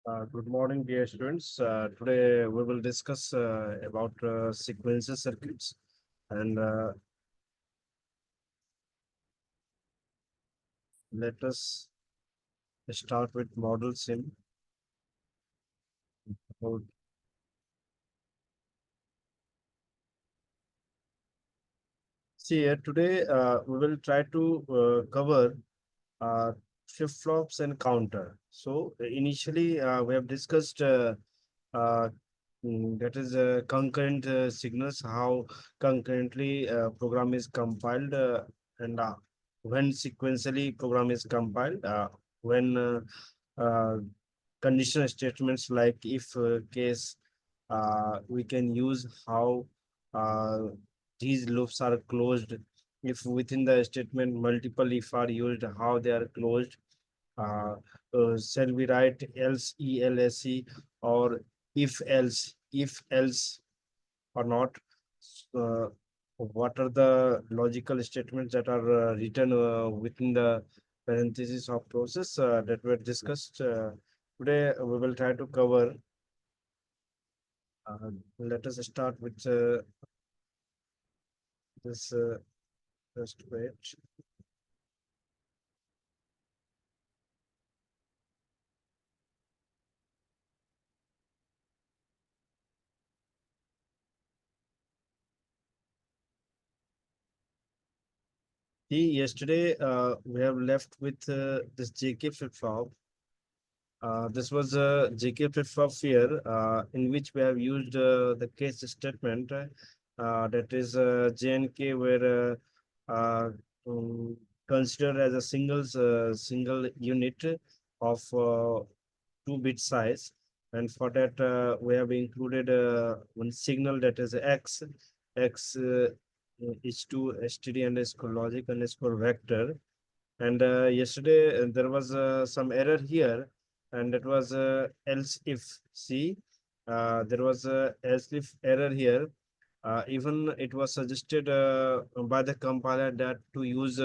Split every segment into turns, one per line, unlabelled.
Good morning, dear students. Today we will discuss about sequential circuits, and let us start with model sim. Oh, see, today we will try to cover uh, flip-flops and counter. So initially we have discussed uh, that is concurrent signals, how concurrently program is compiled, and when sequentially program is compiled, when conditional statements like if case, we can use how uh, these loops are closed. If within the statement multiple if are used, how they are closed. uh, Shall we write else else or if else or not? uh, what are the logical statements that are written within the parentheses of process that were discussed today? We will try to cover. uh, Let us start with this first page. See, yesterday we have left with this JK flip-flop. This was a JK flip-flop here, in which we have used the case statement, that is JNK, where considered as a single unit of 2-bit size, and for that we have included one signal, that is x is to std underscore logic underscore vector. And yesterday there was some error here, and it was else if. See, there was a else if error here. Even it was suggested by the compiler that to use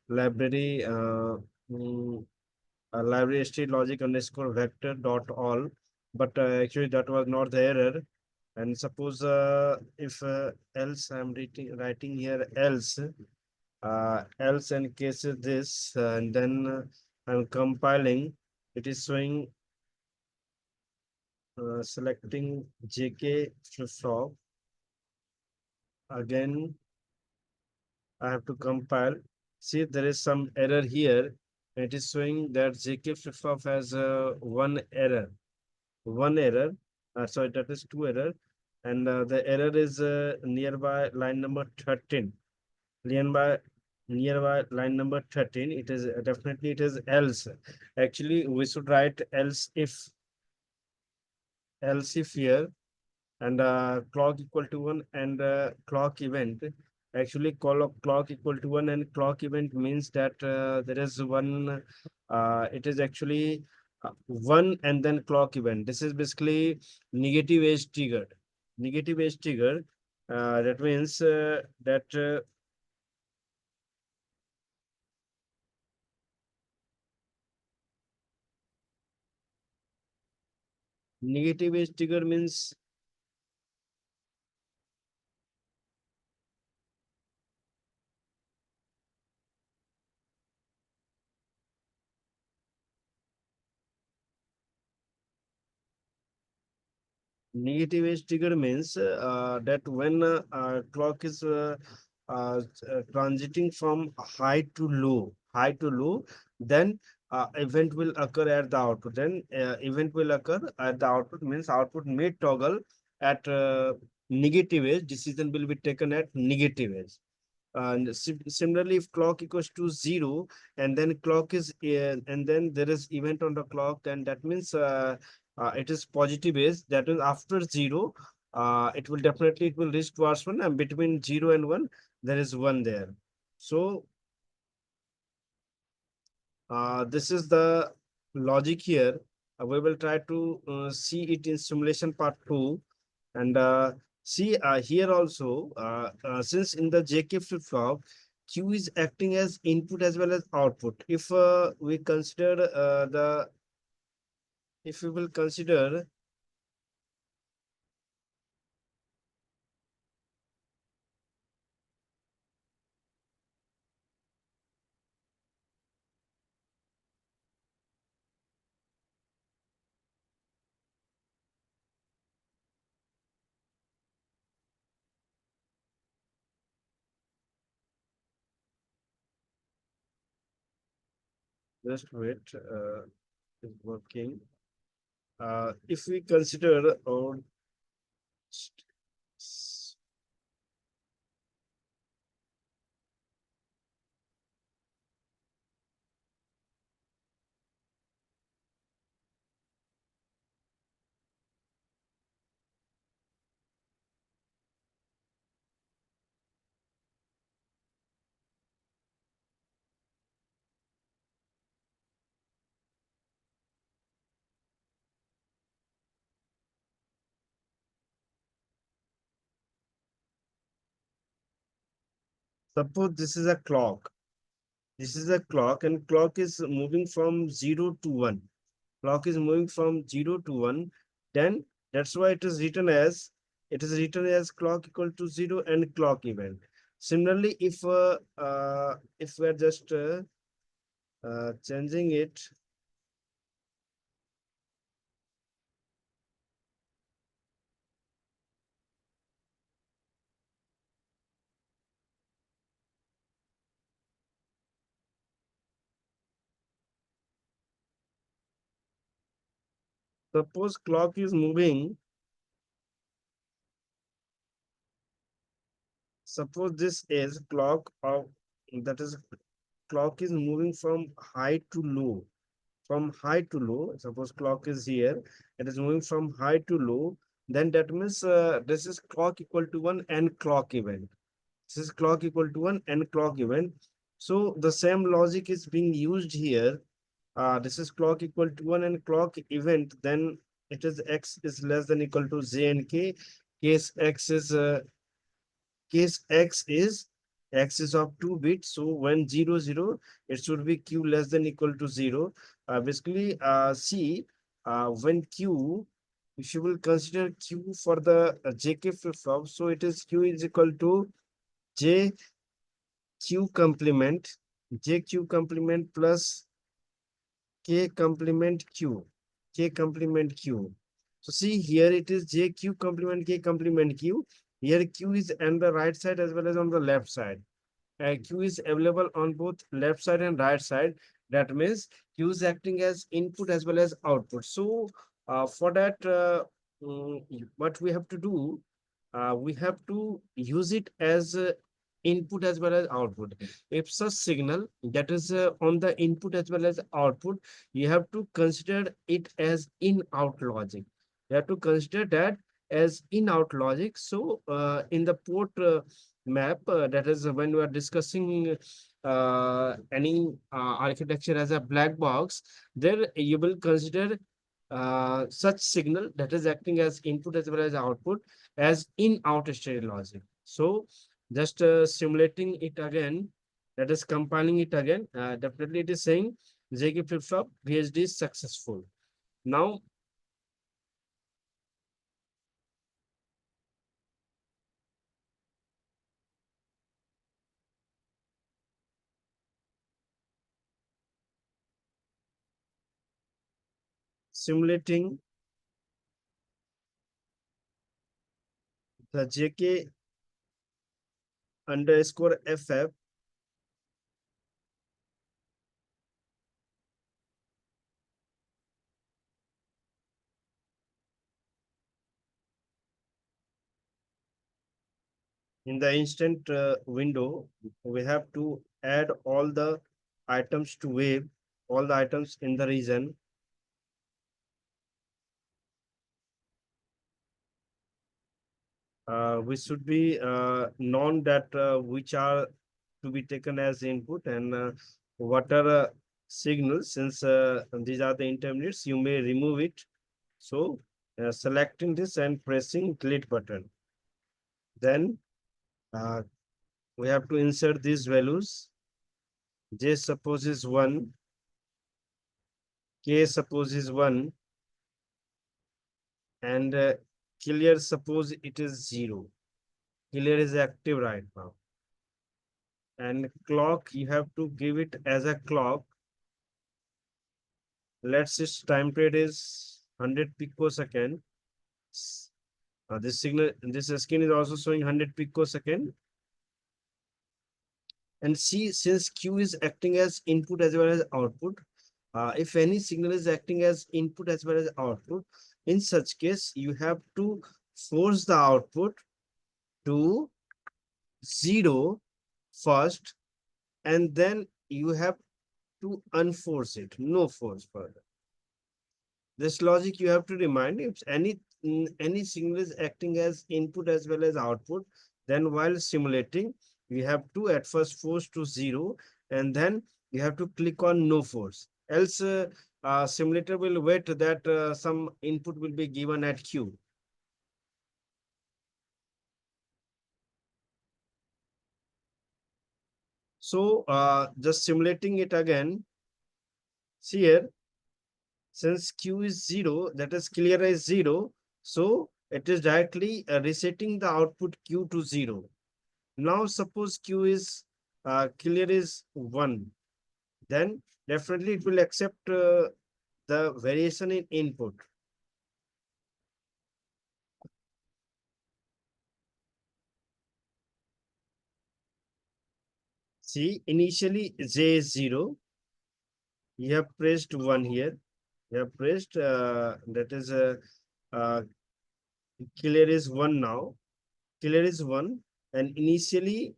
library mm, library st logic underscore vector dot all, but actually that was not the error. And suppose if else I'm writing here else and case is this, and then I'm compiling, it is showing selecting JK flip-flop. Again, I have to compile. See, there is some error here. It is showing that JK flip-flop has one error. Sorry, that is two error. And the error is nearby line number 13. Nearby nearby line number 13, it is definitely it is else. Actually we should write else if here, and clock equal to 1, and clock event. Actually clock equal to 1 and clock event means that there is one, it is actually 1 and then clock event. This is basically negative age triggered. Negative age triggered, that means that negative age trigger means negative age trigger means that when clock is transiting from high to low, then event will occur at the output. Then event will occur at the output means output may toggle at negative age. Decision will be taken at negative age. And similarly, if clock equals to 0, and then clock is and then there is event on the clock, then that means it is positive age. That is after 0, it will definitely it will reach towards 1, and between 0 and 1 there is 1 there. So this is the logic here. We will try to see it in simulation part 2. And see, here also, since in the JK flip-flop, Q is acting as input as well as output. If we consider the if we will consider, just wait, is working. If we consider our suppose this is a clock. This is a clock, and clock is moving from 0 to 1. Clock is moving from 0 to 1. Then that's why it is written as clock equal to 0 and clock event. Similarly, if we're just changing it, suppose clock is moving, suppose this is clock of, that is, clock is moving from high to low, from high to low. Suppose clock is here, it is moving from high to low. Then that means this is clock equal to 1 and clock event. This is clock equal to 1 and clock event. So the same logic is being used here. This is clock equal to 1 and clock event. Then it is x is less than equal to j and k. Case x is case x is of 2 bits. So when 0 0, it should be q less than equal to 0. Basically, see, when q, if you will consider q for the jk flip-flop, so it is q is equal to j q complement, jq complement plus k complement q, k complement q. So see, here it is jq complement k complement q. Here q is on the right side as well as on the left side. Q is available on both left side and right side. That means Q is acting as input as well as output. So for that, what we have to do, we have to use it as input as well as output. If such signal that is on the input as well as output, you have to consider it as in-out logic. You have to consider that as in-out logic. So in the port map, that is when we are discussing any architecture as a black box, there you will consider such signal that is acting as input as well as output as in-out state logic. So just simulating it again, that is compiling it again, definitely it is saying JK flip-flop VHD is successful. Now simulating the JK underscore FF in the instant window. We have to add all the items to wave, all the items in the region. We should be known that which are to be taken as input, and what are signals. Since these are the intermediates, you may remove it. So selecting this and pressing delete button. Then uh, we have to insert these values. J suppose is 1, K suppose is 1, and clear, suppose it is 0. Clear is active right now. And clock, you have to give it as a clock. Let's its time period is 100 picosecond. This signal, this skin is also showing 100 picosecond. And see, since Q is acting as input as well as output, if any signal is acting as input as well as output, in such case, you have to force the output to 0 first, and then you have to unforce it, no force further. This logic you have to remind, if any signal is acting as input as well as output, then while simulating, you have to at first force to 0, and then you have to click on no force. Else, simulator will wait that some input will be given at Q. So just simulating it again. See here, since Q is 0, that is clear as 0, so it is directly resetting the output Q to 0. Now suppose Q is clear is 1, then definitely it will accept the variation in input. See, initially J is 0, you have pressed 1 here, you have pressed that is uh, clear is 1 now, clear is 1, and initially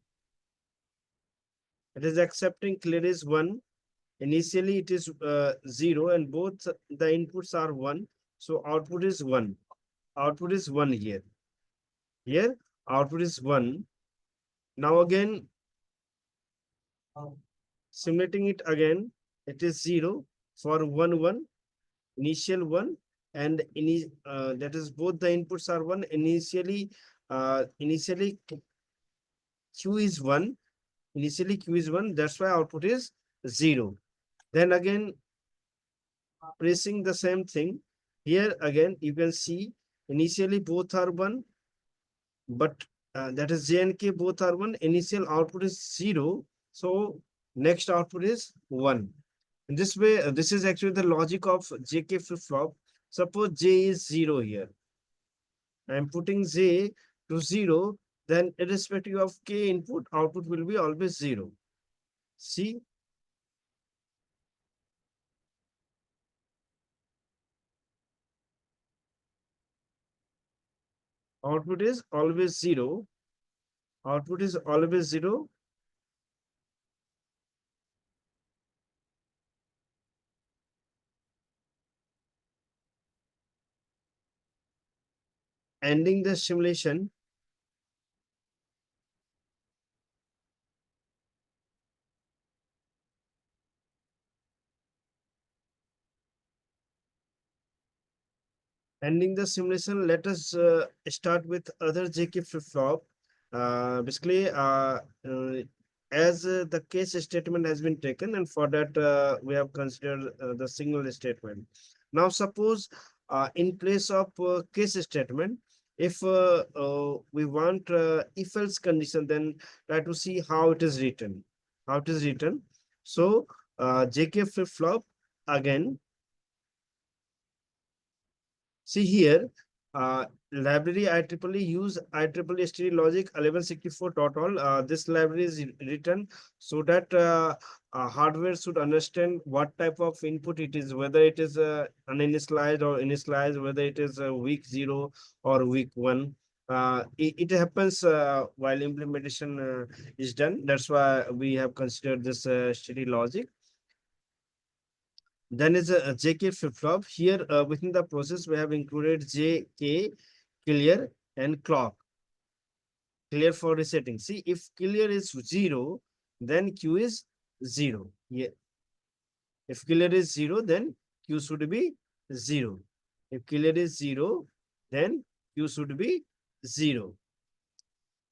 it is accepting clear is 1. Initially it is 0, and both the inputs are 1, so output is 1. Output is 1 here. Here output is 1. Now again simulating it again, it is 0 for 1 1, initial 1, and that is both the inputs are 1. Initially Q is 1. Initially Q is 1, that's why output is 0. Then again pressing the same thing. Here again you can see initially both are 1, but that is J and K both are 1. Initial output is 0, so next output is 1. In this way, this is actually the logic of JK flip-flop. Suppose J is 0 here. I am putting J to 0, then irrespective of K input, output will be always 0. See, output is always 0. Output is always 0. Ending the simulation, let us start with other JK flip-flop. Basically, as the case statement has been taken, and for that we have considered the signal statement. Now, suppose in place of case statement, if we want if-else condition, then try to see how it is written. How it is written. So, JK flip-flop again. See here, library IEEE use IEEE STD logic 1164.all. This library is written so that hardware should understand what type of input it is, whether it is uninitialized or initialized, whether it is week 0 or week 1. It happens while implementation is done. That's why we have considered this STD logic. Then is a JK flip-flop. Here within the process, we have included JK, clear, and clock. Clear for resetting. See, if clear is 0, then Q is 0. Yeah. If clear is 0, then Q should be 0. If clear is 0, then Q should be 0.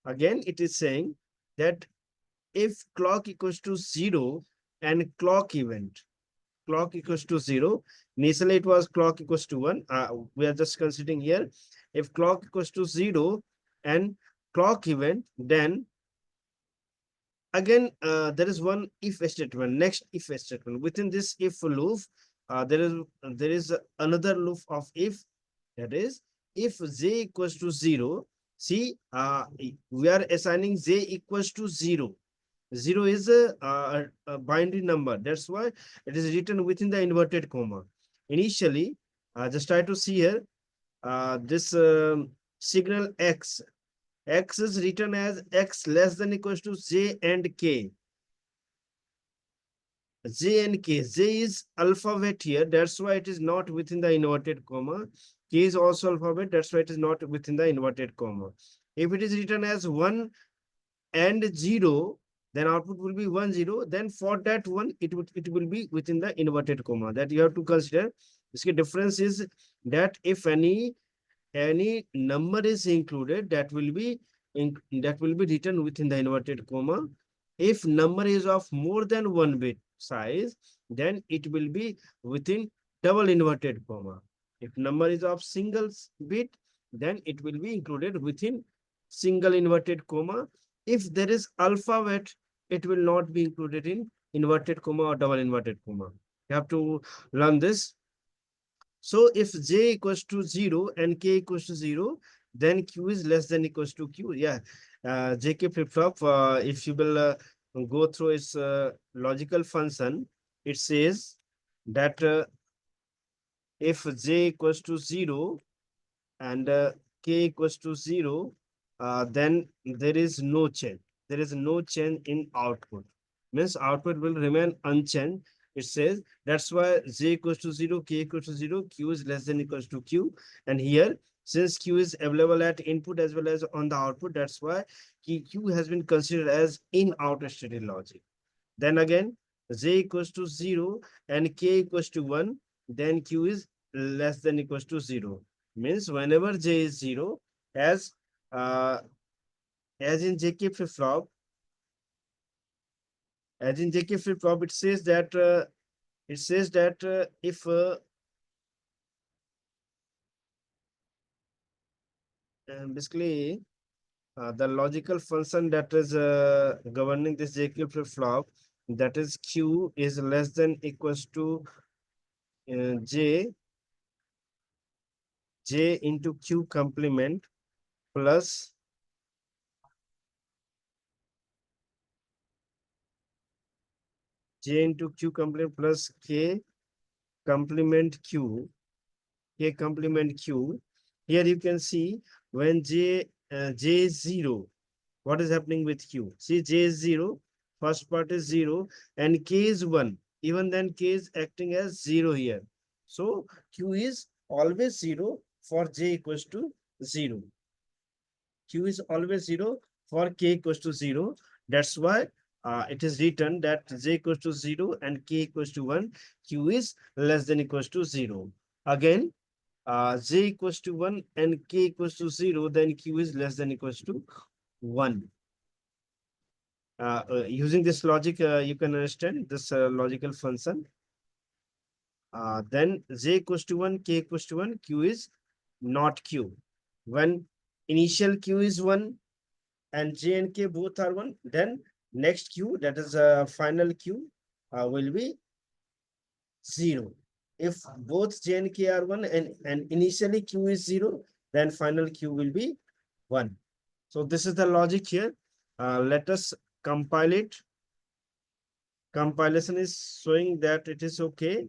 Again, it is saying that if clock equals to 0 and clock event, clock equals to 0, initially it was clock equals to 1. We are just considering here, if clock equals to 0 and clock event, then again there is one if statement, next if statement. Within this if loop, there is another loop of if, that is if j equals to 0. See, we are assigning j equals to 0. 0 is a binary number. That's why it is written within the inverted comma. Initially, just try to see here, this signal x. X is written as x less than equals to j and k. J and K. J is alphabet here. That's why it is not within the inverted comma. K is also alphabet. That's why it is not within the inverted comma. If it is written as 1 and 0, then output will be 1, 0. Then for that one, it will be within the inverted comma. That you have to consider. This difference is that if any number is included, that will be written within the inverted comma. If number is of more than 1 bit size, then it will be within double inverted comma. If number is of single bit, then it will be included within single inverted comma. If there is alphabet, it will not be included in inverted comma or double inverted comma. You have to learn this. So if j equals to 0 and k equals to 0, then q is less than equals to q. Yeah, jk flip-flop, if you will go through its logical function, it says that if j equals to 0 and k equals to 0, then there is no change. There is no change in output. Means output will remain unchanged. It says that's why j equals to 0, k equals to 0, q is less than equals to q. And here, since q is available at input as well as on the output, that's why q has been considered as in outer stated logic. Then again, j equals to 0 and k equals to 1, then q is less than equals to 0. Means whenever j is 0, as uh, as in jk flip-flop, it says that if basically the logical function that is governing this jk flip-flop, that is q is less than equals to j into q complement plus j into q complement plus complement q k complement q. Here you can see when j is 0, what is happening with q? See, j is 0, first part is 0, and k is 1. Even then, k is acting as 0 here. So q is always 0 for j equals to 0. Q is always 0 for k equals to 0. That's why it is written that j equals to 0 and k equals to 1. Q is less than equals to 0. Again, j equals to 1 and k equals to 0, then q is less than equals to 1. Using this logic, you can understand this logical function. Then j equals to 1, k equals to 1, q is not q. When initial q is 1, and j and k both are 1, then next q, that is final q, will be 0. If both j and k are 1 and initially q is 0, then final q will be 1. So this is the logic here. Let us compile it. Compilation is showing that it is okay.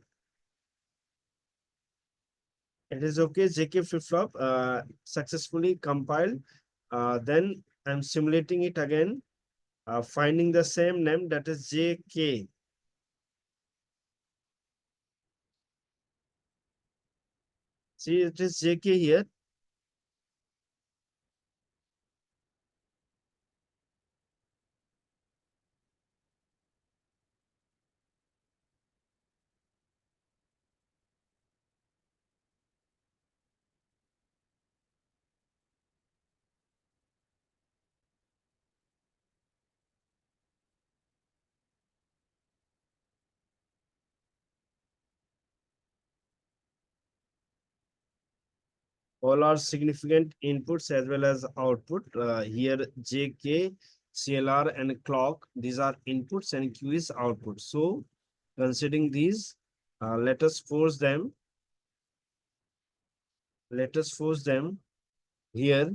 It is okay. JK flip-flop successfully compiled. Then I'm simulating it again, finding the same name, that is JK. See, it is JK here. All are significant inputs as well as output. Here JK, CLR and clock, these are inputs and Q is output. So considering these, let us force them. Let us force them. Here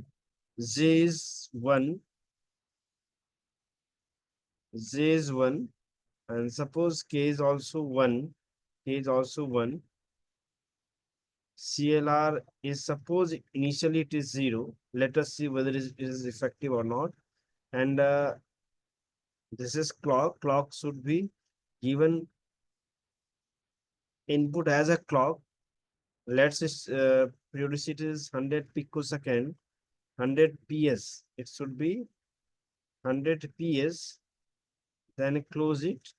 J is 1, J is 1, and suppose K is also 1, K is also 1. CLR is, suppose initially it is 0. Let us see whether it is effective or not. And this is clock. Clock should be given input as a clock. Let's say periodicity is 100 picosecond, 100 ps. It should be 100 ps. Then close it.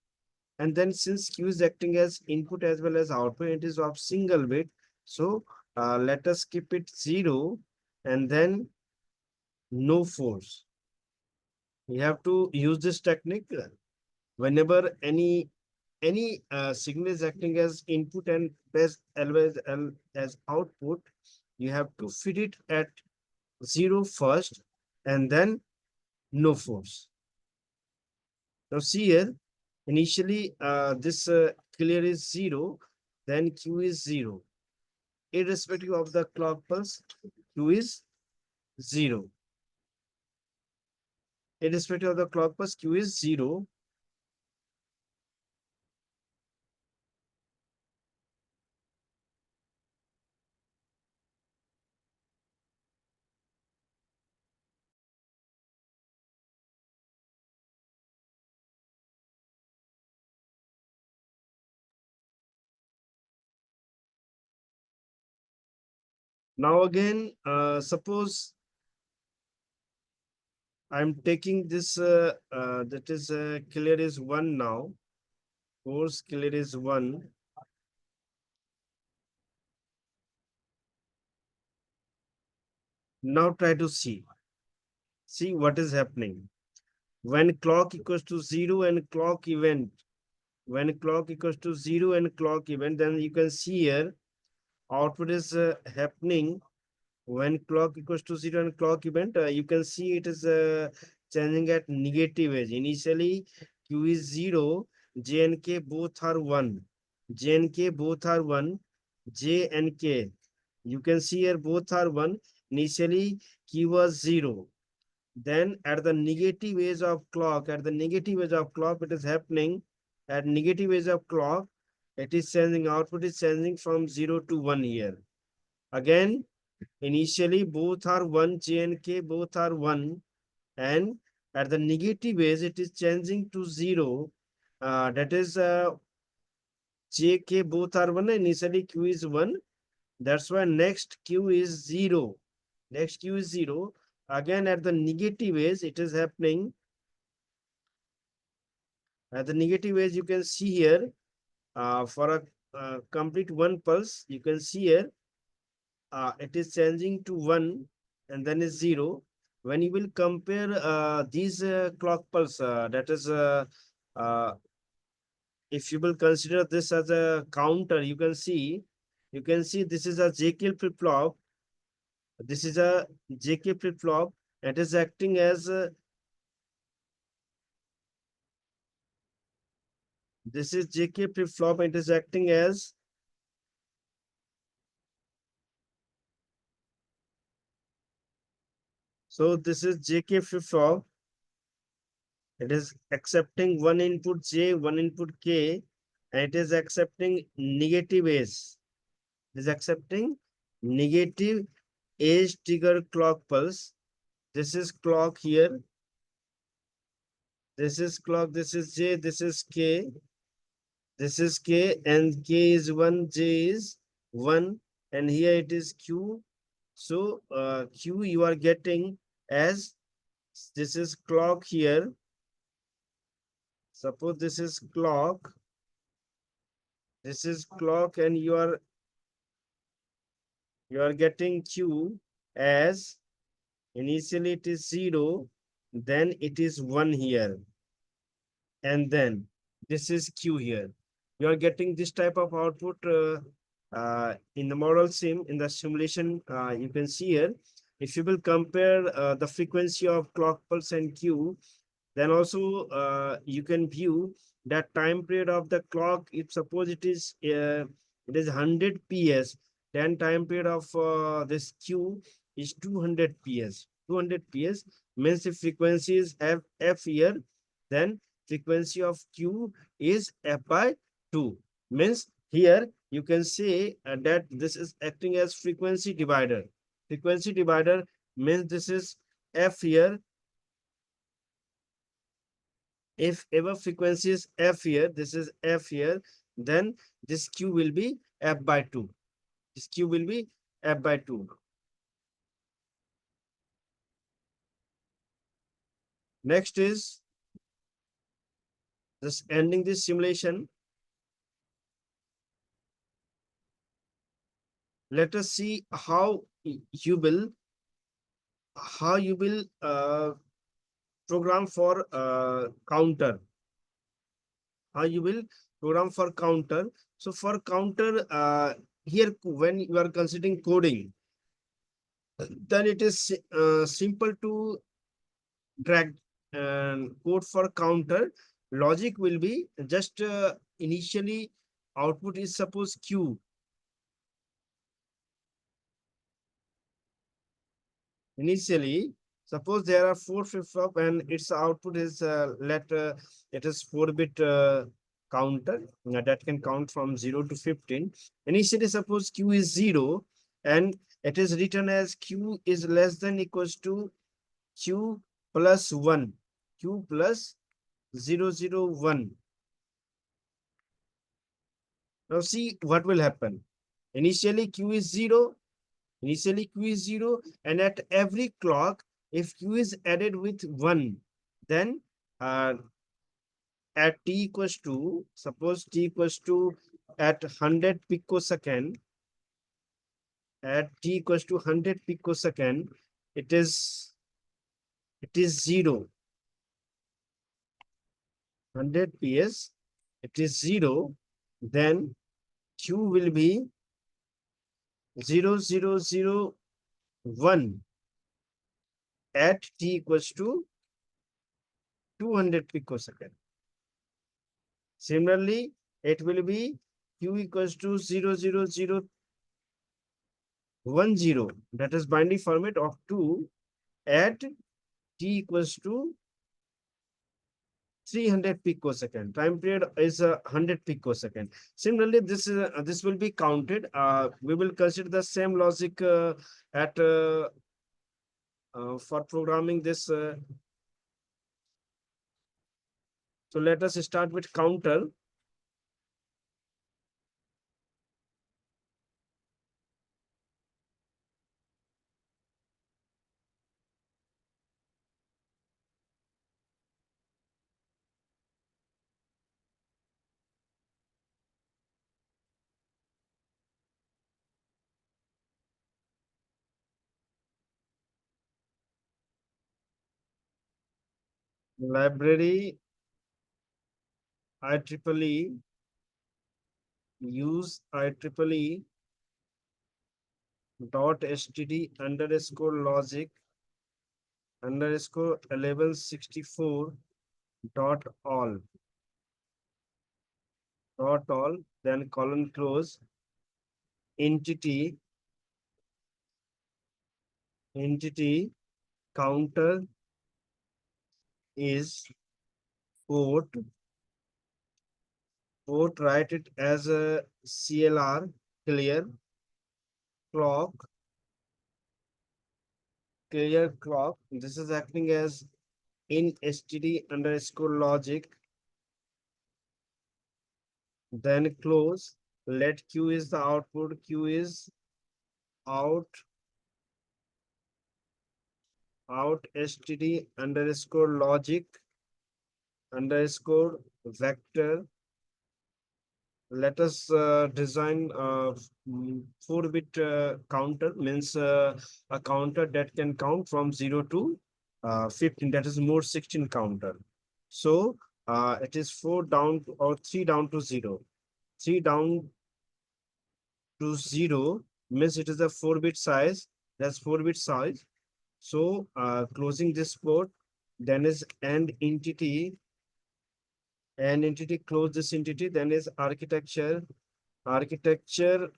And then since Q is acting as input as well as output, it is of single bit. So let us keep it 0 and then no force. We have to use this technique whenever any signal is acting as input and best always as output. You have to feed it at 0 first and then no force. Now see here, initially this clear is 0, then Q is 0. Irrespective of the clock pulse, Q is 0. Irrespective of the clock pulse, Q is 0. Now again, suppose I'm taking this, that is clear is 1 now. Force clear is 1. Now try to see. See what is happening. When clock equals to 0 and clock event, when clock equals to 0 and clock event, then you can see here output is happening when clock equals to 0 and clock event. You can see it is changing at negative edge. Initially Q is 0, J and K both are 1. J and K both are 1. J and K, you can see here both are 1. Initially Q was 0. Then at the negative edge of clock, it is happening at negative edge of clock. It is changing, output is changing from 0 to 1 here. Again, initially both are 1, J and K both are 1. And at the negative edge, it is changing to 0. That is J, K both are 1. Initially Q is 1. That's why next Q is 0. Next Q is 0. Again, at the negative edge, it is happening. At the negative edge, you can see here, for a complete 1 pulse, you can see here, it is changing to 1 and then is 0. When you will compare these clock pulse, that is, if you will consider this as a counter, you can see this is a JK flip-flop. This is a JK flip-flop. It is acting as this is JK flip-flop. It is acting as, so this is JK flip-flop. It is accepting one input J, one input K, and it is accepting negative edge. It is accepting negative edge trigger clock pulse. This is clock here. This is clock. This is J. This is K. This is K, and K is 1, J is 1, and here it is Q. So Q you are getting as, this is clock here. Suppose this is clock. This is clock, and you are getting Q as, initially it is 0, then it is 1 here, and then this is Q here. You are getting this type of output In the model sim, in the simulation, you can see here, if you will compare the frequency of clock pulse and Q, then also you can view that time period of the clock. If suppose it is 100 ps, then time period of this Q is 200 ps. 200 ps means if frequencies have f here, then frequency of Q is f by 2. Means here you can say that this is acting as frequency divider. Frequency divider means this is f here. If ever frequency is f here, this is f here, then this Q will be f by 2. This Q will be f by 2. Next is just ending this simulation. Let us see how you will program for counter. How you will program for counter. So for counter, here when you are considering coding, then it is simple to drag and code for counter. Logic will be just initially output is suppose Q. Initially, suppose there are four flip-flop and its output is it is 4-bit counter that can count from 0 to 15. Initially, suppose Q is 0 and it is written as Q is less than equals to Q plus 1. Q plus 001. Now see what will happen. Initially Q is 0. Initially Q is 0, and at every clock, if Q is added with 1, then uh, at t equals to, suppose t equals to at 100 picosecond, at t equals to 100 picosecond, it is 0. 100 ps, it is 0, then Q will be 0001 at t equals to 200 picosecond. Similarly, it will be Q equals to 00010, that is binary format of 2 at t equals to 300 picosecond. Time period is 100 picosecond. Similarly, this will be counted. We will consider the same logic at for programming this. So let us start with counter. Library IEEE use IEEE dot std underscore logic underscore 1164 dot all, then colon close, entity counter is port, write it as a CLR, clear clock, this is acting as in std underscore logic, then close, let Q is the output, Q is out std underscore logic underscore vector. Let us design a 4-bit counter, means a counter that can count from 0 to 15, that is more 16 counter. So it is 4 down to, or 3 down to 0. 3 down to 0 means it is a 4-bit size. That's 4-bit size. So closing this port, then is and entity close this entity, then is architecture architecture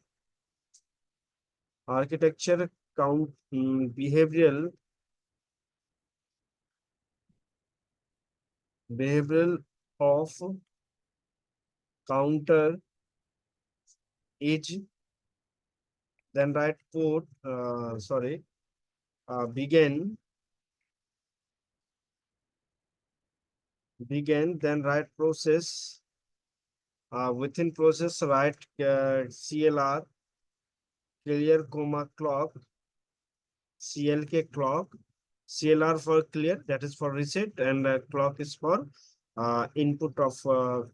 count behavioral of counter edge, then write port begin, then write process, within process write CLR, clear comma clock, CLK clock, CLR for clear, that is for reset, and clock is for input of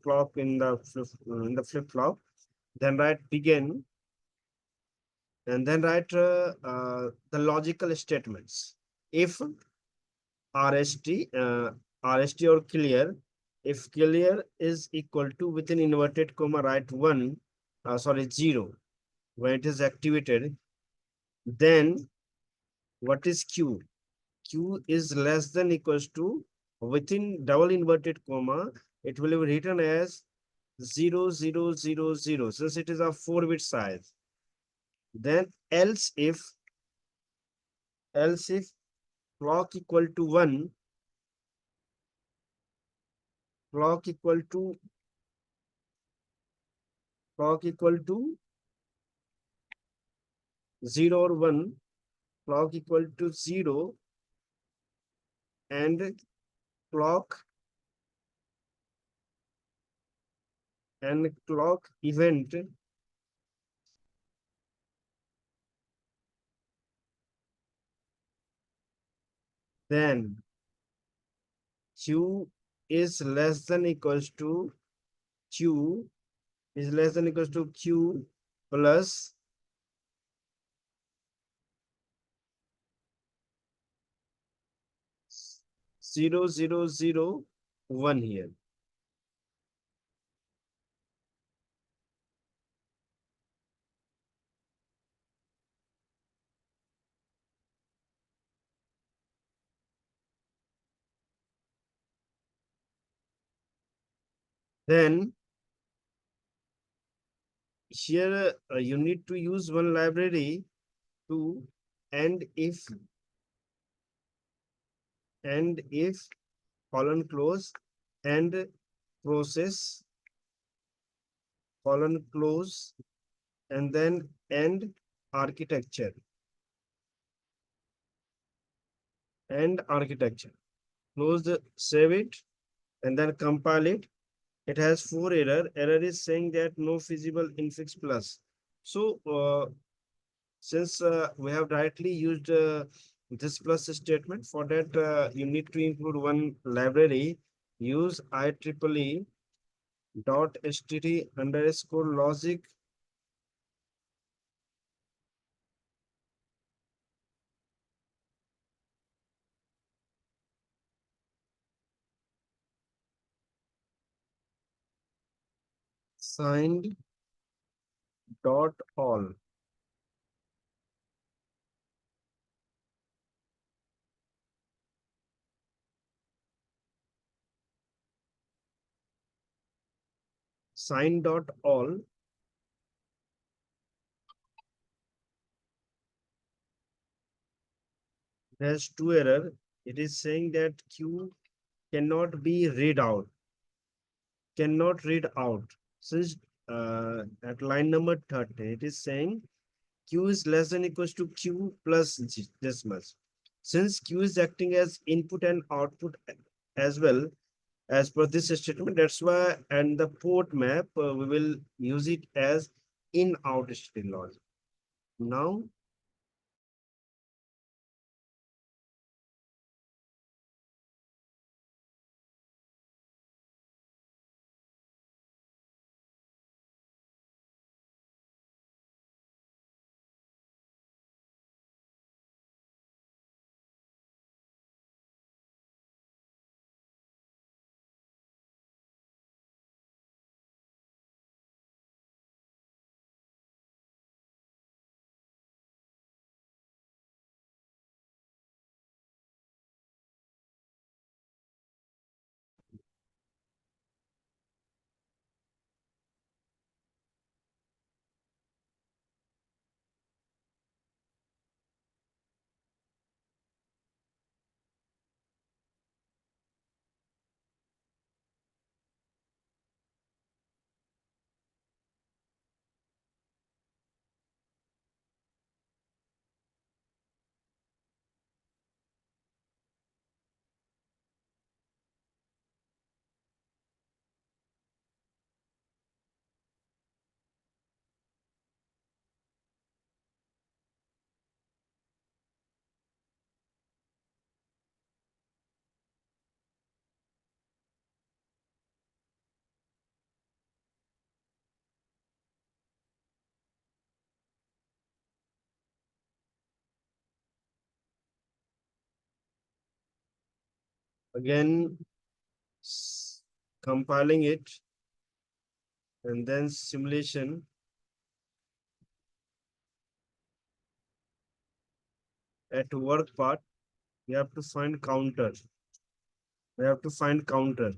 clock in the flip flop. Then write begin, and then write the logical statements. If RST, RST or clear, if clear is equal to within inverted comma write 0 when it is activated, then what is Q? Q is less than equals to within double inverted comma, it will be written as 0000 since it is a 4-bit size. Then else if clock equal to 1, clock equal to clock equal to 0 or 1, clock equal to 0, and clock clock event, then Q is less than equals to Q is less than equals to Q plus 0001 here. Then here you need to use one library to and if colon close and process colon close, and then end architecture close the save it, and then compile it. It has 4 error. Error is saying that no feasible infix plus. So since we have directly used this plus statement, for that you need to include one library. Use IEEE dot STD underscore logic signed dot all. Sign dot all. There's 2 error. It is saying that Q cannot be read out. Cannot read out. Since at line number 30, it is saying Q is less than equals to Q plus this much. Since Q is acting as input and output as well as per this statement, that's why and the port map we will use it as in out string logic. Now Again, compiling it, and then simulation. At work part, we have to find counter. We have to find counter.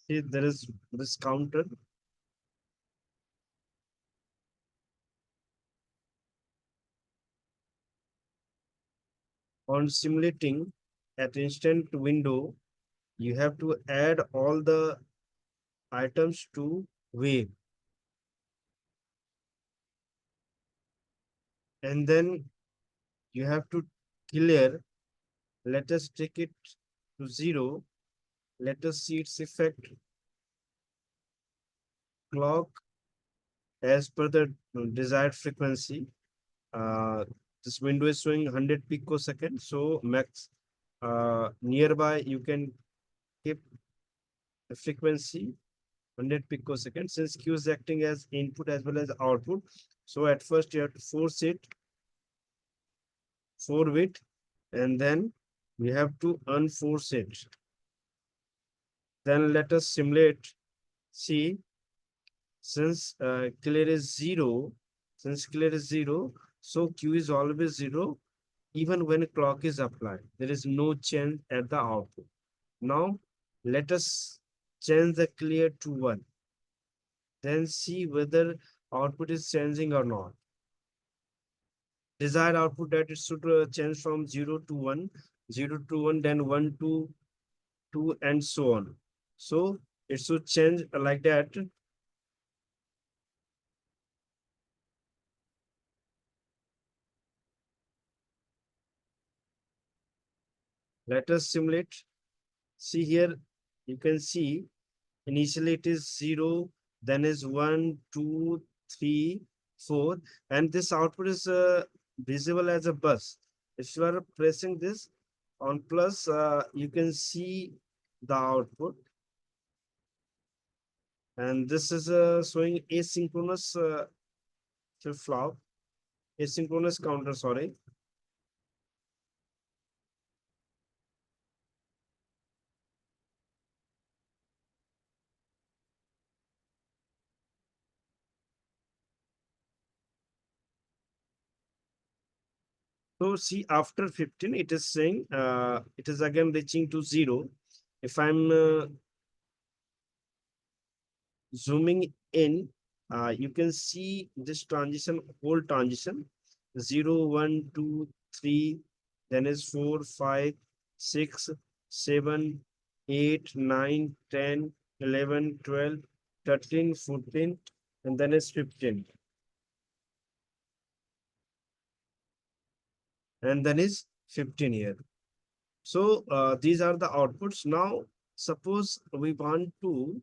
See, there is this counter. On simulating at instant window, you have to add all the items to wave, and then you have to clear. Let us take it to 0. Let us see its effect. Clock as per the desired frequency. Uh, this window is showing 100 picosecond. So max nearby you can keep the frequency 100 picosecond, since Q is acting as input as well as output. So at first you have to force it 4 bit, and then we have to unforce it. Then let us simulate. See, since clear is 0, so Q is always 0, even when clock is applied. There is no change at the output. Now, let us change the clear to 1. Then see whether output is changing or not. Desired output that it should change from 0 to 1, 0 to 1, then 1 to 2, and so on. So it should change like that. Let us simulate. See here, you can see initially it is 0, then is 1, 2, 3, 4, and this output is visible as a bus. If you are pressing this on plus, you can see the output, and this is showing asynchronous flip-flop, asynchronous counter, sorry. So see, after 15, it is saying it is again reaching to 0. If I'm zooming in, you can see this transition, whole transition, 0, 1, 2, 3, then is 4, 5, 6, 7, 8, 9, 10, 11, 12, 13, 14, and then is 15. And then is 15 here. So these are the outputs. Now, suppose we want to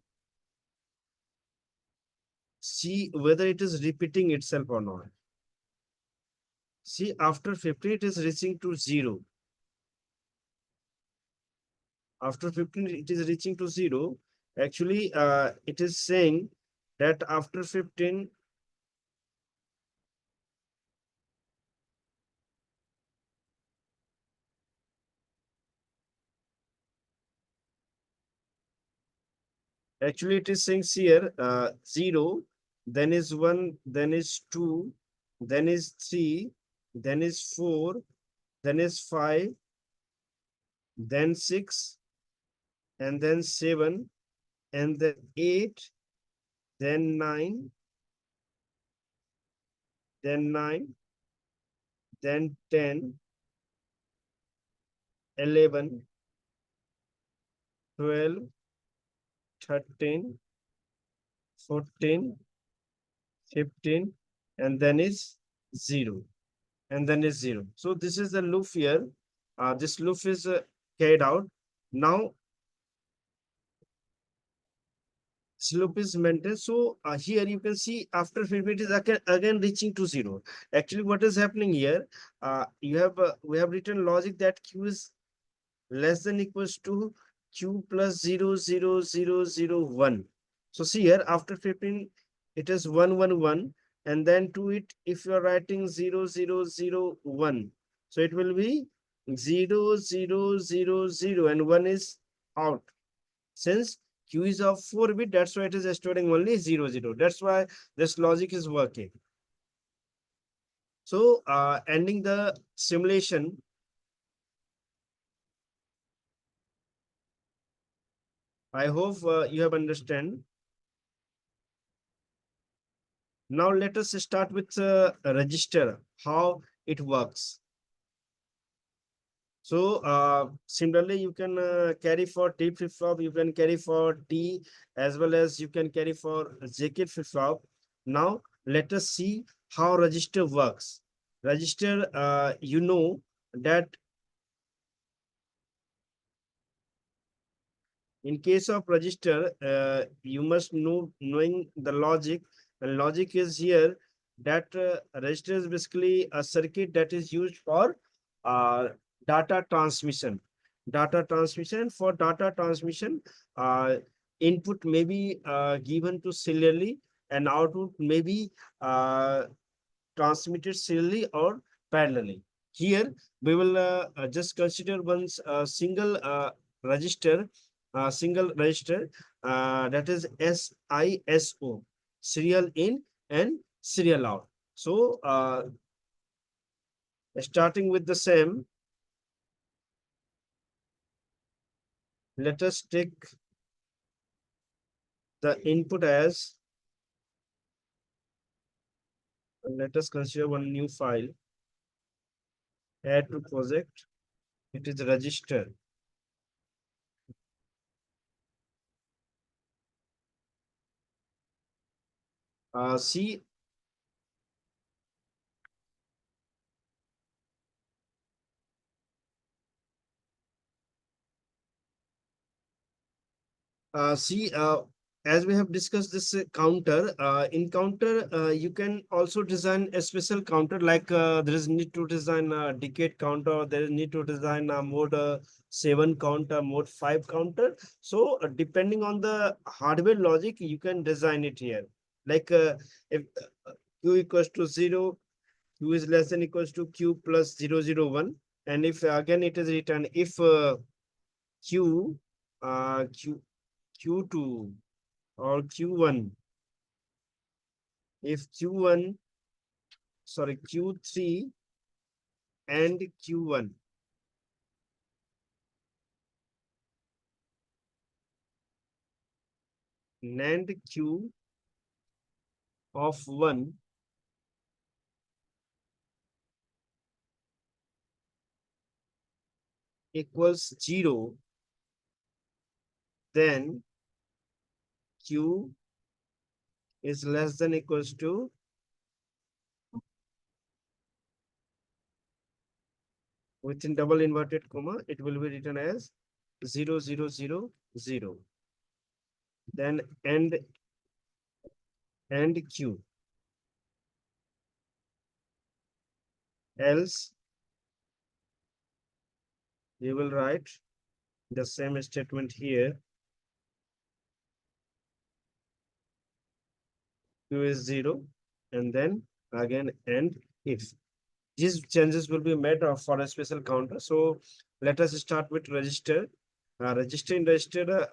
see whether it is repeating itself or not. See, after 15, it is reaching to 0. After 15, it is reaching to 0. Actually, it is saying that after 15, actually it is saying here 0, then is 1, then is 2, then is 3, then is 4, then is 5, then 6, and then 7, and then 8, then 9, then 9, then 10, 11, 12, 13, 14, 15, and then is 0. And then is 0. So this is the loop here. This loop is carried out. Now, this loop is maintained. So here you can see after 50, it is again reaching to 0. Actually, what is happening here? We have written logic that Q is less than equals to Q plus 0, 0, 0, 0, 1. So see here, after 15, it is 111, and then to it, if you are writing 0001, so it will be 0000, and 1 is out. Since q is of 4 bit, that's why it is storing only 00. That's why this logic is working. So ending the simulation, I hope you have understand. Now let us start with a register, how it works. So similarly, you can carry for T flip flop, you can carry for T, as well as you can carry for JK flip flop. Now let us see how register works. Register, you know that in case of register, you must know knowing the logic. And logic is here that register is basically a circuit that is used for uh, data transmission. Data transmission, for data transmission, uh, input may be given to serially, and output may be uh, transmitted serially or parallelly. Here, we will just consider one single single register, that is SISO, serial in and serial out. So, starting with the same, let us take the input as, let us consider one new file, add to project. It is register. See, see, as we have discussed this counter, in counter, you can also design a special counter, like there is need to design a decade counter, or there is need to design a mode 7 counter, mode 5 counter. So depending on the hardware logic, you can design it here. Like if q equals to 0, q is less than equals to q plus 001. And if again it is written, if q Q2 or Q1, if Q1, sorry, Q3 and Q1, NAND Q of 1 equals 0, then Q is less than equals to, within double inverted comma, it will be written as 0000. Then and Q. Else, you will write the same statement here. Q is 0, and then again and if. These changes will be made for a special counter. So let us start with register. Register in register,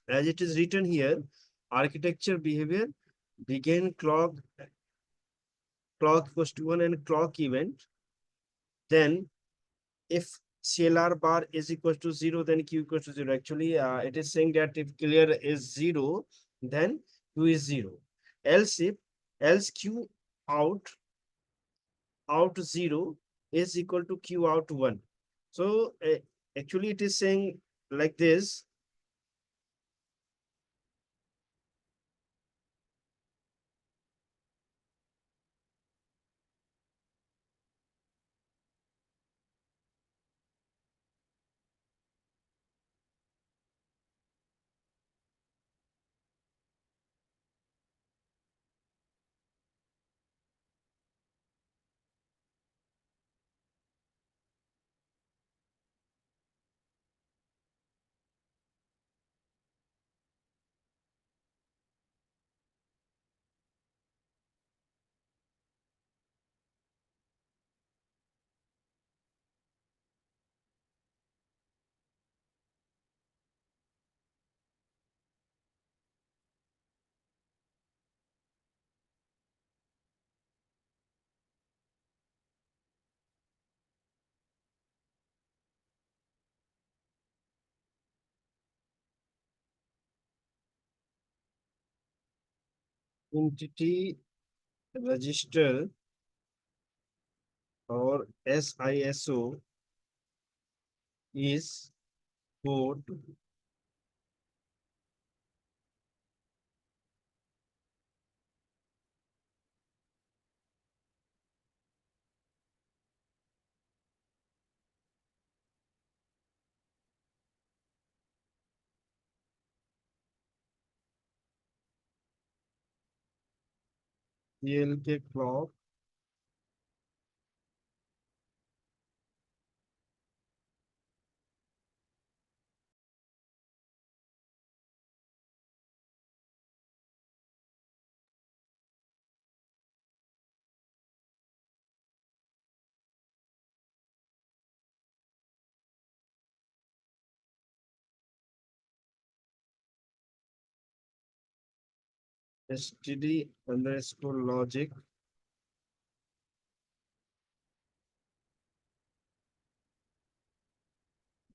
as it is written here, architecture behavior, begin clock equals to 1 and clock event. Then if CLR bar is equals to 0, then Q equals to 0. Actually, it is saying that if clear is 0, then Q is 0. Else if, else Q out 0 is equal to Q out 1. So actually it is saying like this. entity register or SISO is code CLK clock, std underscore logic,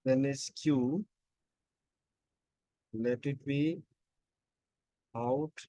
then is q, let it be out